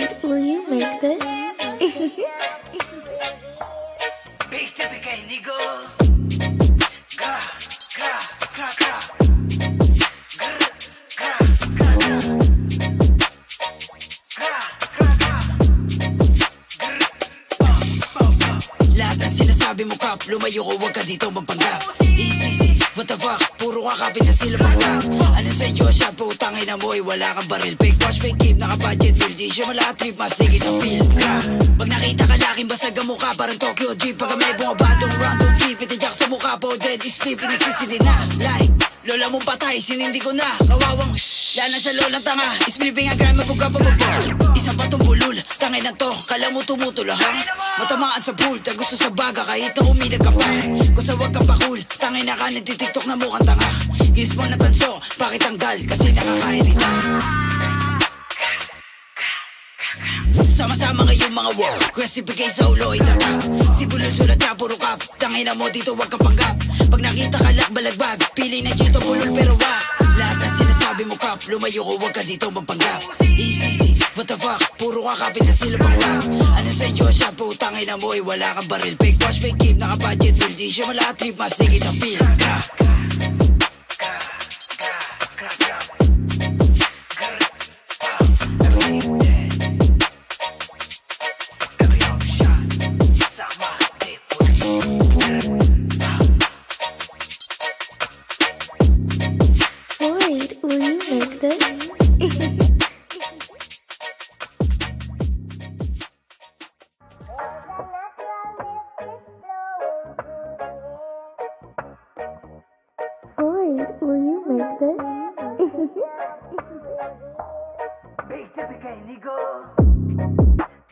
Wait, will you make this? Big tipi kay Nigo. Gra, gra, gra, gra. Gra, gra, gra, gra. Gra, gra, gra. Lahat ng sinasabi mo, Kap, lumayo ko, huwag ka dito magpanggap. Easy, what the fuck, puro kakapit na sila pang rap. Ano sa inyo, shot, putangin na mo, wala kang baril. Fake wash, fake keep, naka-budget bill. Di siya malatrip, masigit ang feel. Gra, pag nakita ka laking basag ang mukha, parang Tokyo Drip. Pag may bumabadong random trip, itajak sa mukha po, dead is flip, pinagsisidi na. Like, lola mong patay, sinindi ko na. Kawawang shhh, lana sa lolang tanga. Ispliping ang grime, mabuga pa pa. Isang patong bulol, tangay na to, kala mo tumutula ha. Matamaan sa pool, ta gusto sa baga, kahit na umilag ka pa. Kung sa wag kang pakul, tangay na ka, nagtitiktok na mukhang tanga. Kiss mo na tanso, pakitanggal, kasi nakakairita. Sama-sama ngayon mga war, question bigay sa ulo itata. Si bulol sulat ka, puro Kap, tangay na mo dito, wag kang panggap. Pag nakita ka lak, balagbag, pili na dito, bulol pero wag. Lahat ng sinasabi mo, Kap, lumayo ko, wag ka dito magpanggap. Easy, what the fuck, puro kakapit na sila pang rap. Ano sa inyo, shot, putangin na mo, wala kang baril. Fake wash, fake keep, naka-budget bill. Di siya malatrip, masigit ang feel. Gra, gra, gra, gra, gra. Wait, will you make this? Wait, will you make this? Big tipi kay Nigo.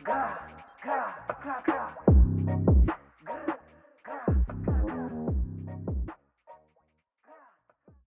Gra.